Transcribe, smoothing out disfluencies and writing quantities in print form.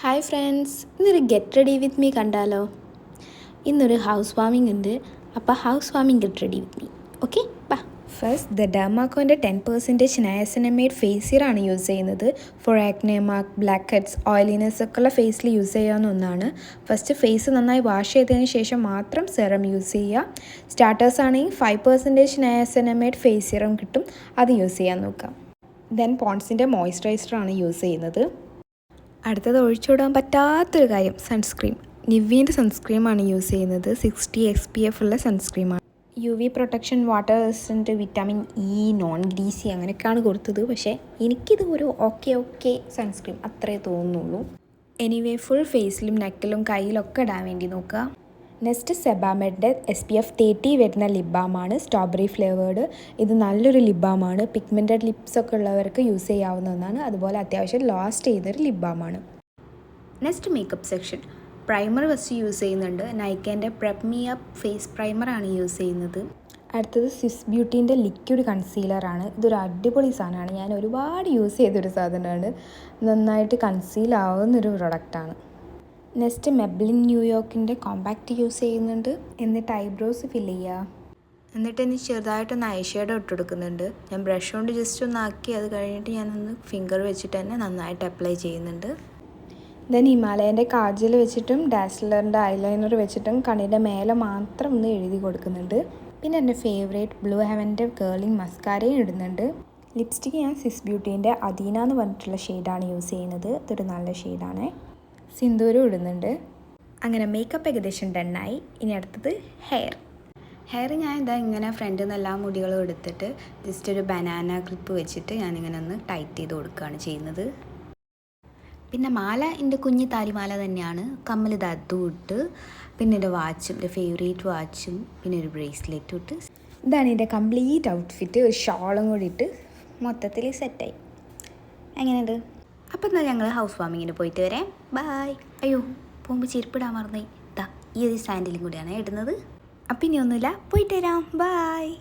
Hi friends, ഇന്നൊരു get ready with me കണ്ടാലോ? ഇന്നൊരു ഹൗസ് വാമിംഗ് ഉണ്ട്. അപ്പോൾ housewarming get ready with me. Okay, ബാ. ഫസ്റ്റ് ദ ഡെർമാക്കോൻ്റെ 10% നയാസിനമൈഡ് ഫേസ് സിറാണ് യൂസ് ചെയ്യുന്നത്. For acne mark, blackheads, oiliness ഒക്കെ ഉള്ള ഫേസിൽ യൂസ് ചെയ്യാവുന്ന ഒന്നാണ്. ഫസ്റ്റ് ഫേസ് നന്നായി വാഷ് ചെയ്തതിന് ശേഷം മാത്രം സെറം യൂസ് ചെയ്യുക. സ്റ്റാർട്ടേഴ്സ് ആണെങ്കിൽ 5% നയാസിനമൈഡ് ഫേസ് സിറം കിട്ടും, അത് യൂസ് ചെയ്യാൻ നോക്കാം. ദെൻ പോൺസിൻ്റെ മോയ്സ്ചറൈസറാണ് യൂസ് ചെയ്യുന്നത്. അടുത്തത് ഒഴിച്ചുവിടാൻ പറ്റാത്തൊരു കാര്യം, സൺസ്ക്രീം. നിവ്യേൻ്റെ സൺസ്ക്രീമാണ് യൂസ് ചെയ്യുന്നത്. 60 SPF ഉള്ള സൺസ്ക്രീമാണ്. UV protection, water resistant, vitamin E, non greasy അങ്ങനെയൊക്കെയാണ് കൊടുത്തത്. പക്ഷേ എനിക്കിത് ഒരു ഓക്കെ സൺസ്ക്രീം അത്രേ തോന്നുള്ളൂ. എനിവേ ഫുൾ ഫേസിലും നെക്കിലും കയ്യിലൊക്കെ ഇടാൻ വേണ്ടി നോക്കുക. നെക്സ്റ്റ് സെബാമെഡിൻ്റെ SPF 30 വരുന്ന ലിപ് ബാമാണ്, സ്ട്രോബെറി ഫ്ലേവേർഡ്. ഇത് നല്ലൊരു ലിപ് ബാമാണ്. പിഗ്മെൻറ്റഡ് ലിപ്സ് ഒക്കെ ഉള്ളവർക്ക് യൂസ് ചെയ്യാവുന്ന ഒന്നാണ്. അതുപോലെ അത്യാവശ്യം ലാസ്റ്റ് ചെയ്തൊരു ലിപ് ബാമാണ്. Next makeup section. Primer first use ചെയ്യുന്നുണ്ട്. നൈക്കേൻ്റെ പ്രെപ്പ് മീ അപ്പ് ഫേസ് പ്രൈമറാണ് യൂസ് ചെയ്യുന്നത്. അടുത്തത് സ്വിസ് ബ്യൂട്ടീൻ്റെ ലിക്വിഡ് കൺസീലറാണ്. ഇതൊരു അടിപൊളി സാധനമാണ്. ഞാൻ ഒരുപാട് യൂസ് ചെയ്തൊരു സാധനമാണ്. നന്നായിട്ട് കൺസീൽ ആവുന്നൊരു പ്രൊഡക്റ്റാണ്. നെക്സ്റ്റ് മെബ്ലിൻ ന്യൂയോർക്കിൻ്റെ കോമ്പാക്റ്റ് യൂസ് ചെയ്യുന്നുണ്ട്. എന്നിട്ട് ഐബ്രോസ് ഫില്ല് ചെയ്യുക. എന്നിട്ട് എനിക്ക് ചെറുതായിട്ടൊന്ന് ഐ ഷേഡോ ഇട്ട് കൊടുക്കുന്നുണ്ട്. ഞാൻ ബ്രഷ് കൊണ്ട് ജസ്റ്റ് ഒന്ന് ആക്കി, അത് കഴിഞ്ഞിട്ട് ഞാനൊന്ന് ഫിംഗർ വെച്ചിട്ട് തന്നെ നന്നായിട്ട് അപ്ലൈ ചെയ്യുന്നുണ്ട്. ദെൻ ഹിമാലയൻ്റെ കാജൽ വെച്ചിട്ടും ഡാസ്ലറിൻ്റെ ഐലൈനർ വെച്ചിട്ടും കണ്ണിൻ്റെ മേലെ മാത്രം ഒന്ന് എഴുതി കൊടുക്കുന്നുണ്ട്. പിന്നെ എൻ്റെ ഫേവറേറ്റ് ബ്ലൂ ഹെവൻ്റെ കേർലിംഗ് മസ്കാരയും ഇടുന്നുണ്ട്. ലിപ്സ്റ്റിക്ക് ഞാൻ സ്വിസ് ബ്യൂട്ടീൻ്റെ അദീന എന്ന് പറഞ്ഞിട്ടുള്ള ഷെയ്ഡാണ് യൂസ് ചെയ്യുന്നത്. ഇതൊരു നല്ല ഷെയ്ഡാണ്. സിന്ദൂരം ഇടുന്നുണ്ട്. അങ്ങനെ മേക്കപ്പ് ഏകദേശം ഡണ്ണായി. ഇനി അടുത്തത് ഹെയർ ഞാൻ ഇങ്ങനെ ഫ്രണ്ടിൽ നിന്ന് എല്ലാ മുടികളും എടുത്തിട്ട് ജസ്റ്റ് ഒരു ബനാന ക്ലിപ്പ് വെച്ചിട്ട് ഞാനിങ്ങനെ ഒന്ന് ടൈറ്റ് ചെയ്ത് കൊടുക്കുകയാണ് ചെയ്യുന്നത്. പിന്നെ മാല എൻ്റെ കുഞ്ഞി താലിമാല തന്നെയാണ്. കമ്മൽ ഇത് അതും ഇട്ട്, പിന്നെ എൻ്റെ വാച്ചും, എൻ്റെ ഫേവറേറ്റ് വാച്ചും, പിന്നെ ഒരു ബ്രേസ്ലെറ്റും ഇട്ട്. ഇതാണ് എൻ്റെ കംപ്ലീറ്റ് ഔട്ട്ഫിറ്റ്. ഒരു ഷോളും കൂടി ഇട്ട് മൊത്തത്തിൽ സെറ്റായി. എങ്ങനെയുണ്ട്? അപ്പം എന്നാൽ ഞങ്ങൾ ഹൗസ് വാമിങ്ങിന് പോയിട്ട് വരാം. ബായ്. അയ്യോ, പോകുമ്പോൾ ചെരുപ്പിടാൻ മറന്നായി. ഈ ഒരു സാൻഡിലും കൂടിയാണ് ഇടുന്നത്. അപ്പം ഇനി ഒന്നുമില്ല, പോയിട്ട് വരാം. ബായ്.